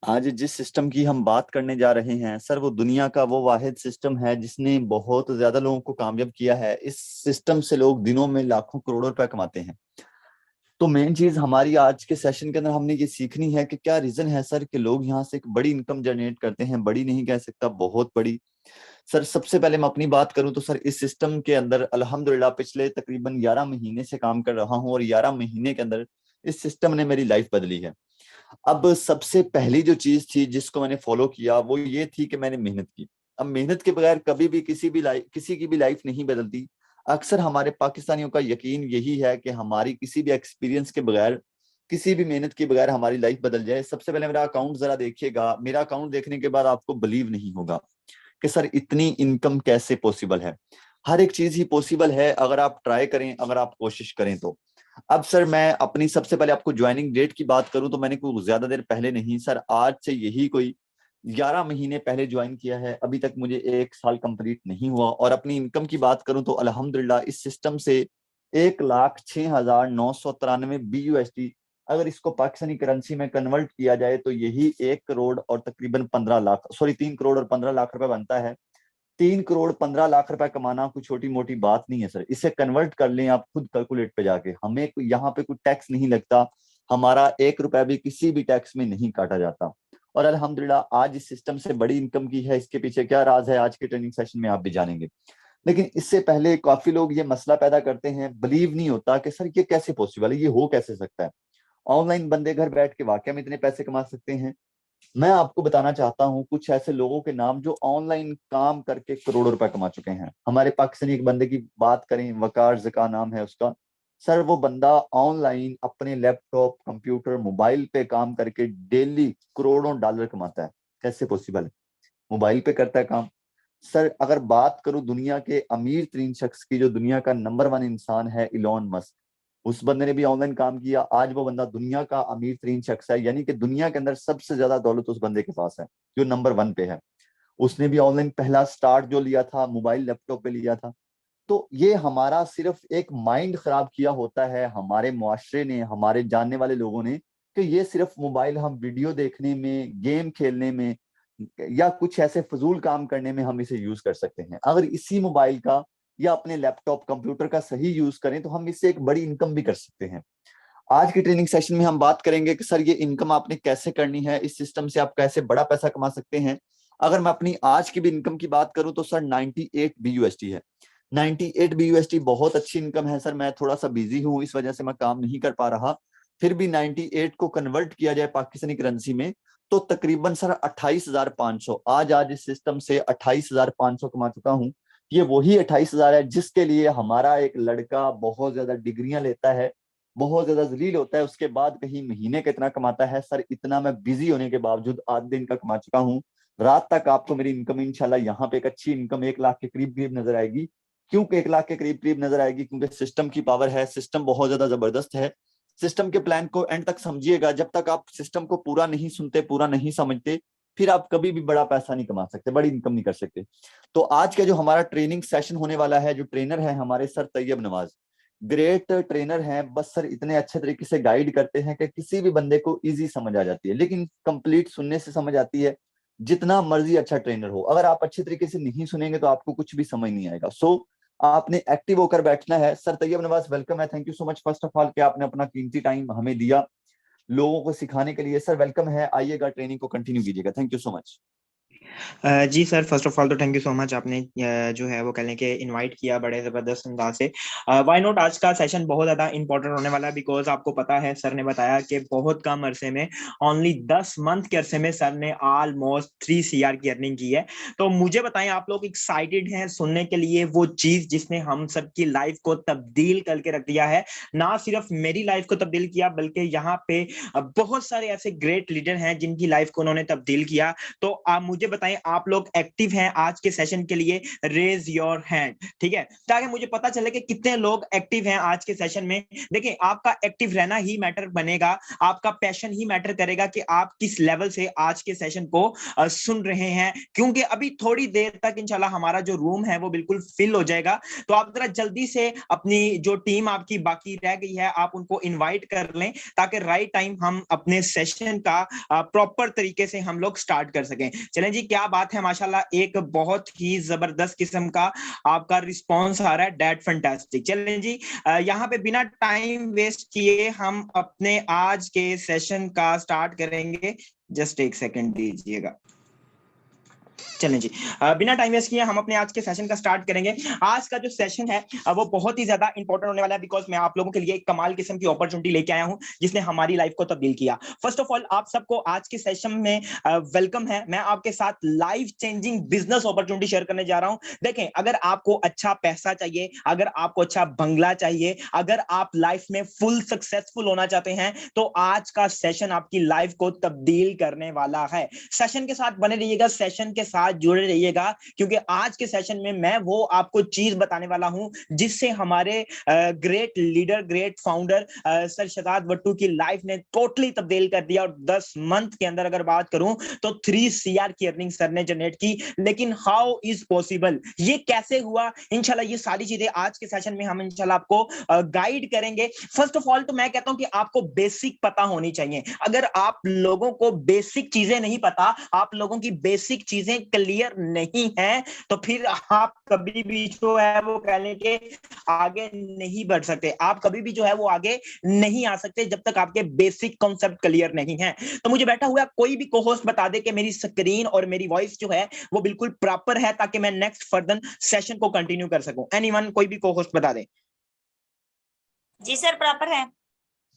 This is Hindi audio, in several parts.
आज जिस सिस्टम की हम बात करने जा रहे हैं सर, वो दुनिया का वो वाहिद सिस्टम है जिसने बहुत ज्यादा लोगों को कामयाब किया है। इस सिस्टम से लोग दिनों में लाखों करोड़ों रुपए कमाते हैं। तो मेन चीज हमारी आज के सेशन के अंदर हमने ये सीखनी है कि क्या रीजन है सर कि लोग यहाँ से एक बड़ी इनकम जनरेट करते हैं। बड़ी नहीं कह सकता, बहुत बड़ी। सर सबसे पहले मैं अपनी बात करूं तो सर इस सिस्टम के अंदर अल्हम्दुलिल्लाह पिछले तकरीबन 11 महीने से काम कर रहा हूं और 11 महीने के अंदर इस सिस्टम ने मेरी लाइफ बदली है। अब सबसे पहली जो चीज थी जिसको मैंने फॉलो किया वो ये थी कि मैंने मेहनत की। अब मेहनत के बगैर कभी भी किसी की भी लाइफ नहीं बदलती। अक्सर हमारे पाकिस्तानियों का यकीन यही है कि हमारी किसी भी एक्सपीरियंस के बगैर, किसी भी मेहनत के बगैर हमारी लाइफ बदल जाए। सबसे पहले मेरा अकाउंट जरा देखिएगा। मेरा अकाउंट देखने के बाद आपको बिलीव नहीं होगा कि सर इतनी इनकम कैसे पॉसिबल है। हर एक चीज ही पॉसिबल है अगर आप ट्राई करें, अगर आप कोशिश करें तो। अब सर मैं अपनी सबसे पहले आपको ज्वाइनिंग डेट की बात करूं तो मैंने कोई ज्यादा देर पहले नहीं सर, आज से यही कोई 11 महीने पहले ज्वाइन किया है। अभी तक मुझे 1 साल कंप्लीट नहीं हुआ। और अपनी इनकम की बात करूं तो अल्हम्दुलिल्लाह इस सिस्टम से 1,06,993 BUSD, अगर इसको पाकिस्तानी करेंसी में कन्वर्ट किया जाए तो यही 1 करोड़ और तकरीबन 15 लाख, सॉरी 3 करोड़ और 15 लाख रुपए बनता है। 3 करोड़ 15 लाख रुपए कमाना कोई छोटी मोटी बात नहीं है सर। इसे कन्वर्ट कर लें आप खुद कैलकुलेट पे जाके, हमें यहाँ पे कोई टैक्स नहीं लगता। हमारा 1 रुपया भी किसी भी टैक्स में नहीं काटा जाता। और अल्हम्दुलिल्लाह आज इस सिस्टम से बड़ी इनकम की है। इसके पीछे क्या राज है आज के ट्रेनिंग सेशन में आप भी जानेंगे। लेकिन इससे पहले काफी लोग ये मसला पैदा करते हैं, बिलीव नहीं होता कि सर ये कैसे पॉसिबल है, ये हो कैसे सकता है। ऑनलाइन बंदे घर बैठ के वाकई में इतने पैसे कमा सकते हैं। मैं आपको बताना चाहता हूं कुछ ऐसे लोगों के नाम जो ऑनलाइन काम करके करोड़ों रुपए कमा चुके हैं। हमारे पाकिस्तानी एक बंदे की बात करें, वकार जका नाम है उसका। सर वो बंदा ऑनलाइन अपने लैपटॉप, कंप्यूटर, मोबाइल पे काम करके डेली करोड़ों डॉलर कमाता है। कैसे पॉसिबल है? मोबाइल पे करता है काम। सर अगर बात करूं दुनिया के अमीर तरीन शख्स की, जो दुनिया का नंबर 1 इंसान है, इलॉन मस्क, उस बंदे ने भी ऑनलाइन काम किया। आज वो बंदा दुनिया का अमीर तरीन शख्स है, यानी कि दुनिया के अंदर सबसे ज्यादा दौलत उस बंदे के पास है, जो नंबर 1 पे है। उसने भी ऑनलाइन पहला स्टार्ट जो लिया था मोबाइल लैपटॉप पे लिया था। तो ये हमारा सिर्फ एक माइंड खराब किया होता है हमारे मुआशरे ने, हमारे जानने वाले लोगों ने, कि ये सिर्फ मोबाइल हम वीडियो देखने में, गेम खेलने में या कुछ ऐसे फजूल काम करने में हम इसे यूज कर सकते हैं। अगर इसी मोबाइल का या अपने लैपटॉप कंप्यूटर का सही यूज करें तो हम इससे एक बड़ी इनकम भी कर सकते हैं। आज की ट्रेनिंग सेशन में हम बात करेंगे कि सर ये इनकम आपने कैसे करनी है, इस सिस्टम से आप कैसे बड़ा पैसा कमा सकते हैं। अगर मैं अपनी आज की भी इनकम की बात करूं तो सर 98 BUSD है। 98 BUSD बहुत अच्छी इनकम है सर। मैं थोड़ा सा बिजी हूं, इस वजह से मैं काम नहीं कर पा रहा। फिर भी 98 को कन्वर्ट किया जाए पाकिस्तानी करेंसी में तो तकरीबन सर 28,500। आज इस सिस्टम से 28,500 कमा चुका हूं। ये वही 28,000 है जिसके लिए हमारा एक लड़का बहुत ज्यादा डिग्रियां लेता है, बहुत ज्यादा जलील होता है, उसके बाद कहीं महीने का इतना कमाता है। सर इतना मैं बिजी होने के बावजूद आज दिन का कमा चुका हूँ। रात तक आपको मेरी इनकम इंशाल्लाह यहाँ पे एक अच्छी इनकम 1 लाख के करीब करीब नजर आएगी। क्यों 1 लाख के करीब करीब नजर आएगी? क्योंकि सिस्टम की पावर है, सिस्टम बहुत ज्यादा जबरदस्त है। सिस्टम के प्लान को एंड तक समझिएगा। जब तक आप सिस्टम को पूरा नहीं सुनते, पूरा नहीं समझते, फिर आप कभी भी बड़ा पैसा नहीं कमा सकते, बड़ी इनकम नहीं कर सकते। तो आज का जो हमारा ट्रेनिंग सेशन होने वाला है, जो ट्रेनर है हमारे sir Tayyab Nawaz, great trainer हैं। बस सर इतने अच्छे तरीके से गाइड करते हैं कि किसी भी बंदे को इजी समझ आ जाती है, लेकिन कंप्लीट सुनने से समझ आती है। जितना मर्जी अच्छा ट्रेनर हो, अगर आप अच्छे तरीके से नहीं सुनेंगे तो आपको कुछ भी समझ नहीं आएगा। आपने एक्टिव होकर बैठना है। सर तैयब नवाज वेलकम है, thank you so much first of all कि आपने अपना कीमती टाइम हमें दिया लोगों को सिखाने के लिए। सर वेलकम है, आइएगा ट्रेनिंग को कंटिन्यू कीजिएगा। Thank you so much. जी सर, फर्स्ट ऑफ ऑल तो थैंक यू सो मच। आपने जो है वो कह लें कि इनवाइट किया बड़े जबरदस्त अंदाज से। व्हाई नॉट, आज का सेशन बहुत ज्यादा इंपॉर्टेंट होने वाला है, बिकॉज आपको पता है सर ने बताया कि बहुत कम अरसे में, ओनली 10 मंथ के अरसे में सर ने ऑलमोस्ट 3 CR की अर्निंग की है। तो मुझे बताएं, आप लोग एक्साइटेड हैं सुनने के लिए वो चीज जिसने हम सबकी लाइफ को तब्दील करके रख दिया है? ना सिर्फ मेरी लाइफ को तब्दील किया, बल्कि यहाँ पे बहुत सारे ऐसे ग्रेट लीडर हैं जिनकी लाइफ को उन्होंने तब्दील किया। तो आप मुझे बताएं आप लोग एक्टिव हैं आज के सेशन के लिए, रेज योर हैंड, ठीक है, ताकि मुझे पता चले कि कितने लोग एक्टिव हैं आज के सेशन में। देखिए आपका एक्टिव रहना ही मैटर बनेगा, आपका पैशन ही मैटर करेगा कि आप किस लेवल से आज के सेशन को सुन रहे हैं, क्योंकि अभी थोड़ी देर तक इंशाल्लाह हमारा जो रूम है वो बिल्कुल फिल हो जाएगा। तो आप जरा जल्दी से अपनी जो टीम आपकी बाकी रह गई है आप उनको इनवाइट कर लें, ताकि राइट टाइम हम अपने सेशन का प्रॉपर तरीके से हम लोग स्टार्ट कर सकें। चलें जी, क्या बात है, माशाल्लाह एक बहुत ही जबरदस्त किस्म का आपका रिस्पॉन्स आ रहा है, डेट फैंटास्टिक। चलें जी, यहाँ पे बिना टाइम वेस्ट किए हम अपने आज के सेशन का स्टार्ट करेंगे। जस्ट एक सेकंड दीजिएगा। चलें जी, बिना टाइम वेस्ट किए हम अपने आज के सेशन का स्टार्ट करेंगे। आज का जो सेशन है वो बहुत ही ज्यादा इंपॉर्टेंट होने वाला है, बिकॉज मैं आप लोगों के लिए एक कमाल किस्म की अपॉर्चुनिटी लेके आया हूं जिसने हमारी लाइफ को तब्दील किया। फर्स्ट ऑफ ऑल आप सबको आज के सेशन में वेलकम है। मैं आपके साथ life changing business opportunity share करने जा रहा हूं। देखें, अगर आपको अच्छा पैसा चाहिए, अगर आपको अच्छा बंगला चाहिए, अगर आप लाइफ में फुल सक्सेसफुल होना चाहते हैं, तो आज का सेशन आपकी लाइफ को तब्दील करने वाला है। सेशन के साथ बने रहिएगा, सेशन के साथ जुड़े रहिएगा, क्योंकि आज के सेशन में मैं वो आपको चीज बताने वाला हूं जिससे हमारे great leader, great founder sir Shahzad Wattoo की लाइफ ने टोटली तब्दील कर दिया। और 10 मंथ के अंदर अगर बात करूं तो 3 CR की अर्निंग सर ने जनरेट की। लेकिन हाउ इज पॉसिबल, ये कैसे हुआ, इंशाल्लाह ये सारी चीजें आज के सेशन में हम इंशाल्लाह आपको गाइड करेंगे। फर्स्ट ऑफ ऑल तो मैं कहता हूं कि आपको बेसिक पता होनी चाहिए। अगर आप लोगों को बेसिक चीजें नहीं पता, आप लोगों की बेसिक चीजें क्लियर नहीं है, तो फिर आप कभी भी जो है वो कह लें कि आगे नहीं बढ़ सकते। आप कभी भी जो है वो आगे नहीं आ सकते जब तक आपके बेसिक कॉन्सेप्ट क्लियर नहीं है। तो मुझे बैठा हुआ कोई भी को-होस्ट बता दे कि मेरी स्क्रीन और मेरी वॉइस जो है वो बिल्कुल प्रॉपर है, ताकि मैं नेक्स्ट फर्दर सेशन को कंटिन्यू कर सकूं। एनीवन, कोई भी को-होस्ट बता दे। जी सर, प्रॉपर है।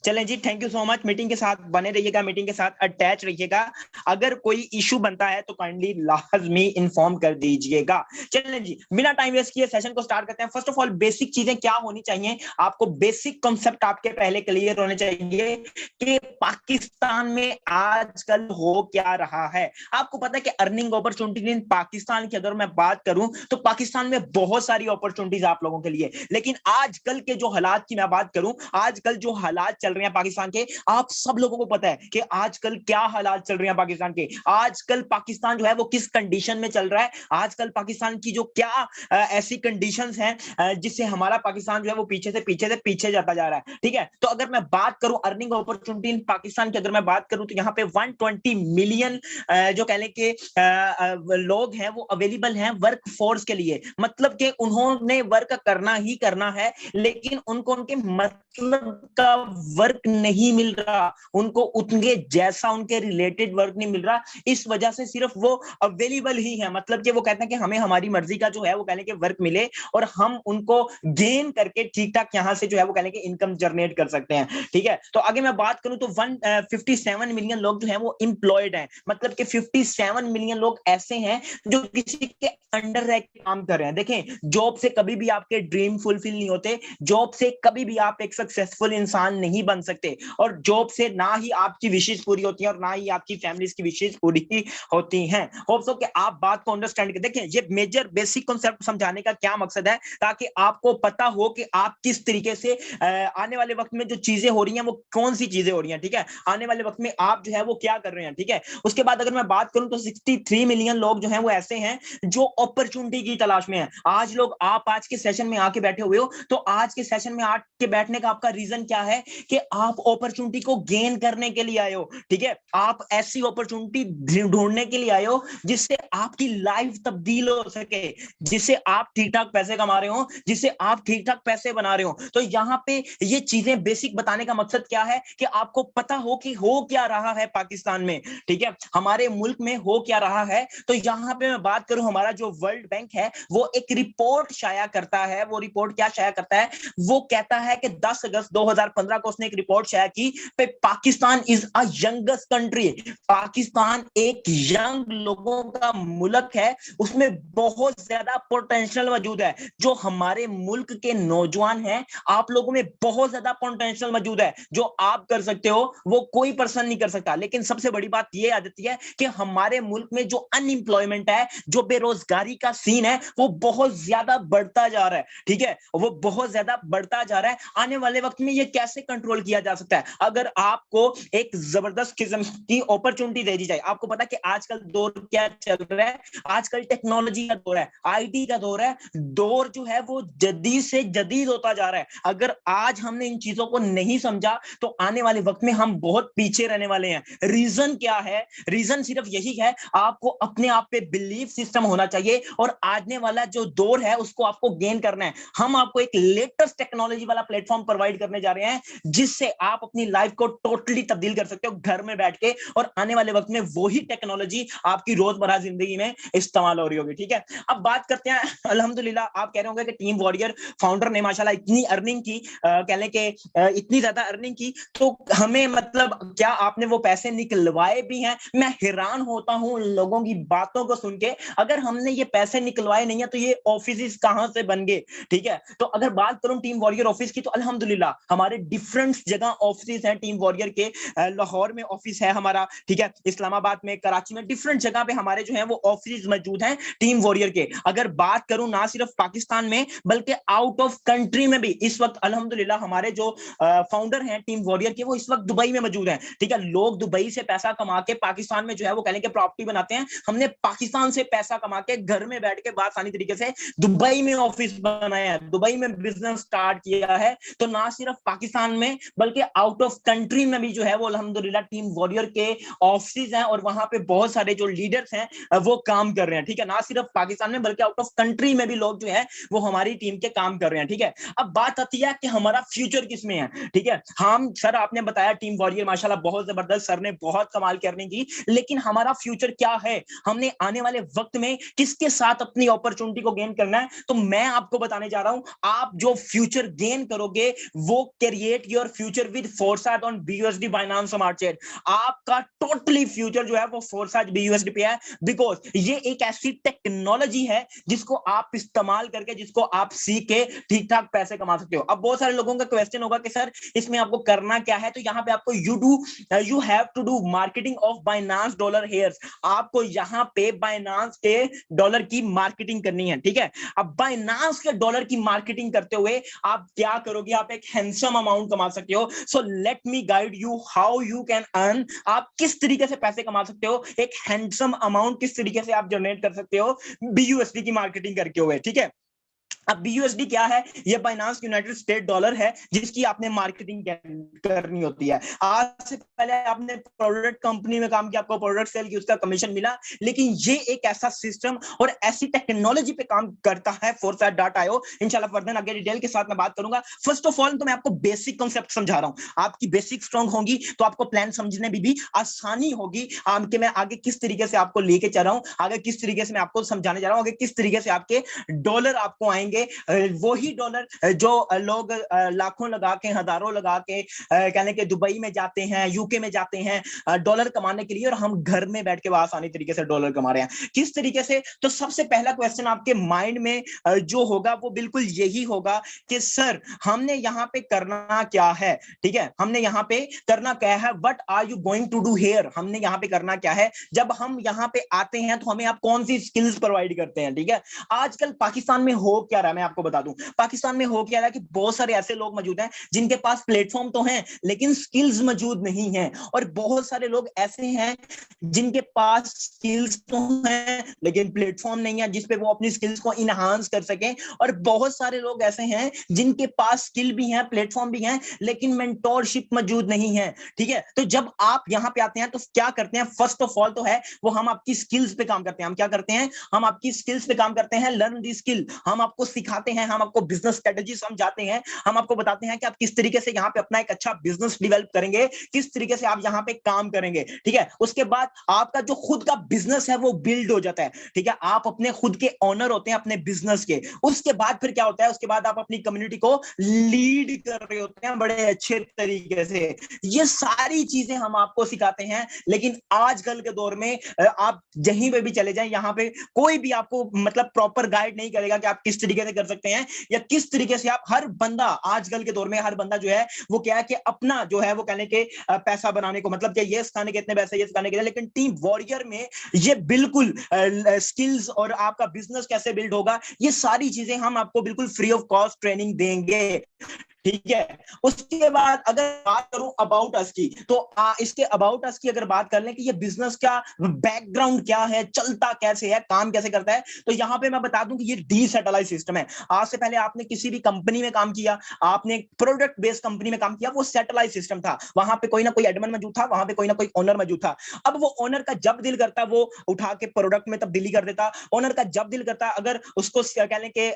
चलें जी, thank you so much. Meeting के साथ बने रहिएगा, मीटिंग के साथ अटैच रहिएगा। अगर कोई इशू बनता है तो काइंडली लाजमी इन्फॉर्म कर दीजिएगा। चलें जी, बिना टाइम वेस्ट किए सेशन को स्टार्ट करते हैं। फर्स्ट ऑफ ऑल बेसिक चीजें क्या होनी चाहिए, आपको बेसिक कॉन्सेप्ट आपके पहले क्लियर होने चाहिए कि पाकिस्तान में आजकल हो क्या रहा है। आपको पता है कि अर्निंग अपॉर्चुनिटी इन पाकिस्तान की अगर मैं बात करूं तो पाकिस्तान में बहुत सारी अपॉर्चुनिटीज आप लोगों के लिए, लेकिन आजकल के जो हालात की मैं बात करूं, आजकल जो हालात चल रहे हैं पाकिस्तान के, आप सब लोगों को पता है कि आजकल क्या हालात चल रहे हैं पाकिस्तान के। आजकल पाकिस्तान जो है वो किस कंडीशन में चल रहा है, आजकल पाकिस्तान की जो क्या ऐसी कंडीशंस हैं जिससे हमारा पाकिस्तान जो है वो पीछे जाता जा रहा है। ठीक है, तो अगर मैं बात करूं अर्निंग अपॉर्चुनिटी इन पाकिस्तान की, अगर मैं बात करूं तो यहाँ पे 120 मिलियन जो कह लें कि लोग हैं वो अवेलेबल हैं वर्क फोर्स के लिए। मतलब कि उन्होंने वर्क करना ही करना है, लेकिन उनको उनके मतलब का वर्क नहीं मिल रहा, उनको उनके जैसा उनके रिलेटेड वर्क नहीं मिल रहा। इस वजह से सिर्फ वो अवेलेबल ही है, मतलब कि वो कहते हैं कि हमें हमारी मर्जी का जो है वो कहने के वर्क मिले और हम उनको गेन करके ठीक ठाक यहां से जो है वो कहने के इनकम जनरेट कर सकते हैं। ठीक है, तो आगे मैं बात करूं तो 157 मिलियन लोग जो है वो एम्प्लॉयड हैं, मतलब कि 57 मिलियन लोग ऐसे हैं जो किसी के अंडर रह के काम कर रहे हैं। देखें, जॉब से कभी भी आपके ड्रीम फुलफिल नहीं होते, जॉब से कभी भी आप एक सक्सेसफुल इंसान नहीं बन सकते, और जॉब से ना ही आपकी विशेष पूरी होती है और ना ही आपकी फैमिली की विशेष पूरी होती हैं। होप सो कि आप बात को अंडरस्टैंड कर। देखें, ये मेजर बेसिक कॉन्सेप्ट समझाने का क्या मकसद है, ताकि आपको पता हो कि आप किस तरीके से आने वाले वक्त में जो चीजें हो रही हैं वो कौन सी चीजें हो रही हैं। ठीक है, आने वाले वक्त में आप जो है वो क्या कर रहे हैं। ठीक है, उसके बाद अगर मैं बात करूं तो 63 मिलियन लोग जो हैं वो ऐसे हैं जो अपॉर्चुनिटी की तलाश में हैं। आज लोग, आप आज के सेशन में आके बैठे हुए हो, तो आज के सेशन में आके बैठने का आपका रीजन क्या है कि आप अपॉर्चुनिटी को गेन करने के लिए आए हो। ठीक है, आप ऐसी अपॉर्चुनिटी ढूंढने के लिए आए हो जिससे आपकी लाइफ तब्दील हो सके, जिससे आप ठीक ठाक पैसे कमा रहे हो, जिससे आप ठीक ठाक पैसे बना रहे हो। तो यहाँ पे ये चीजें बेसिक बताने का मकसद क्या है कि आपको पता हो कि हो क्या रहा है पाकिस्तान में। ठीक है, हमारे मुल्क में हो क्या रहा है। तो यहाँ पे मैं बात करूं, हमारा जो वर्ल्ड बैंक है वो एक रिपोर्ट शाया करता है। वो रिपोर्ट क्या शाया करता है, वो कहता है कि 10 अगस्त 2015 को उसने ने एक रिपोर्ट शेयर की, Pakistan is a youngest country. Pakistan एक यंग लोगों का मुल्क है, उसमें बहुत ज्यादा पोटेंशियल मौजूद है। जो हमारे मुल्क के नौजवान हैं, आप लोगों में बहुत ज्यादा पोटेंशियल मौजूद है। जो आप कर सकते हो वो कोई पर्सन नहीं कर सकता। लेकिन सबसे बड़ी बात यह आ जाती है कि हमारे मुल्क में जो अनएम्प्लॉयमेंट है, जो बेरोजगारी का सीन है, वो बहुत ज्यादा बढ़ता जा रहा है। ठीक है, वो बहुत ज्यादा बढ़ता जा रहा है। आने वाले वक्त में ये कैसे कंट्रोल किया जा सकता है? अगर आपको एक जबरदस्त किस्म की अपॉर्चुनिटी दे दी जाए। आपको पता है कि आजकल दौर क्या चल रहा है? आजकल टेक्नोलॉजी का दौर है, आईटी का दौर है। दौर जो है वो जदीद से जदीद होता जा रहा है। अगर आज हमने इन चीजों को नहीं समझा तो आने वाले वक्त में हम बहुत पीछे रहने वाले हैं। रीजन क्या है? रीजन सिर्फ यही है, आपको अपने आप पे बिलीफ सिस्टम होना चाहिए और आने वाला जो दौर है उसको आपको गेन करना है। हम आपको एक लेटेस्ट टेक्नोलॉजी वाला प्लेटफॉर्म प्रोवाइड करने जा रहे हैं, जिससे आप अपनी लाइफ को टोटली तब्दील कर सकते हो घर में बैठ के, और आने वाले वक्त में वही टेक्नोलॉजी आपकी रोजमर्रा जिंदगी में इस्तेमाल हो रही होगी। ठीक है, अब बात करते हैं अल्हम्दुलिल्लाह। आप कह रहे होंगे कि टीम वॉरियर फाउंडर ने माशाल्लाह इतनी अर्निंग की, कह लें कि इतनी ज्यादा अर्निंग की, तो हमें मतलब क्या आपने वो पैसे निकलवाए भी हैं? मैं हैरान होता हूं लोगों की बातों को सुन के। अगर हमने ये पैसे निकलवाए नहीं है तो ये ऑफिस कहां से बन गए? ठीक है, तो अगर बात करूं टीम वॉरियर ऑफिस की, तो अल्हम्दुलिल्लाह हमारे डिफरेंट जगह ऑफिस हैं टीम वॉरियर के। लाहौर में ऑफिस है हमारा, ठीक है, इस्लामाबाद में, कराची में, डिफरेंट जगह पे हमारे जो है वो ऑफिस मौजूद हैं टीम वॉरियर के। अगर बात करूं ना सिर्फ पाकिस्तान में बल्कि आउट ऑफ कंट्री में भी इस वक्त अल्हम्दुलिल्लाह हमारे जो फाउंडर हैं टीम वॉरियर के, वो इस वक्त दुबई में मौजूद हैं। ठीक है, लोग दुबई से पैसा कमा के पाकिस्तान में जो है वो कह लें कि प्रॉपर्टी बनाते हैं। हमने पाकिस्तान से पैसा कमा के घर में बैठ के आसानी तरीके से दुबई में ऑफिस बनाया है, दुबई में बिजनेस स्टार्ट किया है। तो ना सिर्फ पाकिस्तान में बल्कि आउट ऑफ कंट्री में भी जो है वो अल्हम्दुलिल्लाह टीम वॉरियर के ऑफिस हैं और वहां पे बहुत सारे जो लीडर्स हैं वो काम कर रहे हैं। ठीक है, ना सिर्फ पाकिस्तान में बल्कि आउट ऑफ कंट्री में भी लोग जो है वो हमारी टीम के काम कर रहे हैं। ठीक है, अब बात आती है कि हमारा फ्यूचर किसमें है। ठीक है, हम सर आपने बताया टीम वॉरियर माशाल्लाह बहुत जबरदस्त, सर ने बहुत कमाल करने की, लेकिन हमारा फ्यूचर क्या है? हमने आने वाले वक्त में किसके साथ अपनी अपॉर्चुनिटी को गेन करना है? तो मैं आपको बताने जा रहा हूं, आप जो फ्यूचर गेन करोगे वो create your future with foresight on BUSD Binance smart chain. आपका टोटली फ्यूचर जो है वो फोरसाइट BUSD पे है, बिकॉज ये एक ऐसी टेक्नोलॉजी है जिसको आप इस्तेमाल करके, जिसको आप सीख के ठीक ठाक पैसे कमा सकते हो। अब बहुत सारे लोगों का क्वेश्चन होगा कि सर इसमें आपको करना क्या है? तो यहाँ पे आपको you have to do marketing of Binance dollar hairs. आपको यहाँ पे बाइनेंस के डॉलर की मार्केटिंग करनी है। ठीक है, अब बाइनेंस के डॉलर की मार्केटिंग करते हुए आप क्या करोगे? आप एक हैंडसम अमाउंट कमा सकते हो। So let me guide you how you can earn. आप किस तरीके से पैसे कमा सकते हो, एक हैंडसम अमाउंट किस तरीके से आप जनरेट कर सकते हो BUSD की मार्केटिंग करके हुए। ठीक है, अब BUSD क्या है? ये बाइनेंस यूनाइटेड स्टेट डॉलर है जिसकी आपने मार्केटिंग करनी होती है। आज से पहले आपने प्रोडक्ट कंपनी में काम किया, आपको प्रोडक्ट सेल की, उसका कमीशन मिला, लेकिन ये एक ऐसा सिस्टम और ऐसी टेक्नोलॉजी पे काम करता है foresight.io। इंशाल्लाह फर्दर आगे डिटेल के साथ मैं बात करूंगा। फर्स्ट ऑफ ऑल तो मैं आपको बेसिक कॉन्सेप्ट समझा रहा हूं। आपकी बेसिक स्ट्रांग होगी तो आपको प्लान समझने में भी आसानी होगी कि मैं आगे किस तरीके से आपको लेके चल रहा हूं, आगे किस तरीके से मैं आपको समझाने जा रहा हूं, आगे किस तरीके से आपके डॉलर आपको आएंगे। वही डॉलर जो लोग लाखों लगा के, हजारों लगा के कहने के दुबई में जाते हैं, यूके में जाते हैं डॉलर कमाने के लिए, और हम घर में बैठ के आसानी तरीके से डॉलर कमा रहे हैं। किस तरीके से? तो सबसे पहला क्वेश्चन आपके माइंड में जो होगा वो बिल्कुल यही होगा कि सर हमने यहाँ पे करना क्या है? ठीक है, हमने यहाँ पे करना क्या है? What are you going to do here? हमने यहाँ पे करना क्या है? जब हम यहाँ पे आते हैं तो हमें आप कौन सी स्किल्स प्रोवाइड करते हैं? ठीक है, आजकल पाकिस्तान में हो क्या रहा है मैं आपको बता दूं। पाकिस्तान में हो क्या रहा है कि बहुत सारे ऐसे लोग मौजूद हैं जिनके पास प्लेटफॉर्म तो हैं लेकिन स्किल्स मौजूद नहीं हैं, और बहुत सारे लोग ऐसे हैं जिनके पास स्किल्स तो हैं लेकिन प्लेटफॉर्म नहीं है जिस पे वो अपनी स्किल्स को इनहांस कर सकें, और बहुत सारे लोग ऐसे हैं जिनके पास स्किल भी है, प्लेटफॉर्म भी है, लेकिन मेंटोरशिप मौजूद नहीं है। ठीक है, तो जब आप यहां पे आते हैं तो क्या करते हैं? फर्स्ट ऑफ ऑल तो है वो हम आपकी स्किल्स पे काम करते हैं। हम क्या करते हैं? हम आपकी स्किल्स पे काम करते हैं। Learn the skill. हम आपको आपको सिखाते हैं, हम आपको बिजनेस स्ट्रेटेजी समझाते हैं, हम आपको बताते हैं कि आप किस तरीके से यहाँ पे अपना एक अच्छा बिजनेस डेवलप करेंगे, किस तरीके से आप यहाँ पे काम करेंगे, ठीक है। उसके बाद आपका जो खुद का बिजनेस है वो बिल्ड हो जाता है, ठीक है। आप अपने खुद के ओनर होते हैं अपने बिजनेस के। उसके बाद फिर क्या होता है, उसके बाद आप अपनी कम्युनिटी को लीड कर रहे होते हैं बड़े अच्छे तरीके से। ये सारी चीजें हम आपको सिखाते हैं, लेकिन आजकल के दौर में आप जहीं पे भी चले जाएं, यहाँ पे कोई भी आपको मतलब प्रॉपर गाइड नहीं करेगा कि आप किस तरीके से कर सकते हैं या किस तरीके से आप, हर बंदा आजकल के दौर में हर बंदा जो है वो क्या है कि अपना जो है वो कहने के पैसा बनाने को, मतलब ये सिखाने के इतने पैसे, ये सिखाने के लिए, लेकिन टीम वॉरियर में ये बिल्कुल स्किल्स और आपका बिजनेस कैसे बिल्ड होगा, ये सारी चीजें हम आपको बिल्कुल फ्री ऑफ कॉस्ट ट्रेनिंग देंगे, ठीक है। उसके बाद अगर बात करूं अबाउट अस की, तो इसके अबाउट अस की अगर बात कर लें कि ये बिजनेस का बैकग्राउंड क्या है, चलता कैसे है, काम कैसे करता है, तो यहां पे मैं बता दूं कि ये डिसेंट्रलाइज्ड सिस्टम है। आज से पहले आपने किसी भी कंपनी में काम किया, आपने प्रोडक्ट बेस्ड कंपनी में काम किया, वो सेटेलाइज सिस्टम था, वहां पे कोई ना कोई एडमिन मौजूद था, वहां पे कोई ना कोई ओनर मौजूद था। अब वो ओनर का जब दिल करता वो उठा के प्रोडक्ट में तब्दीली कर देता, ओनर का जब दिल करता अगर उसको कहने के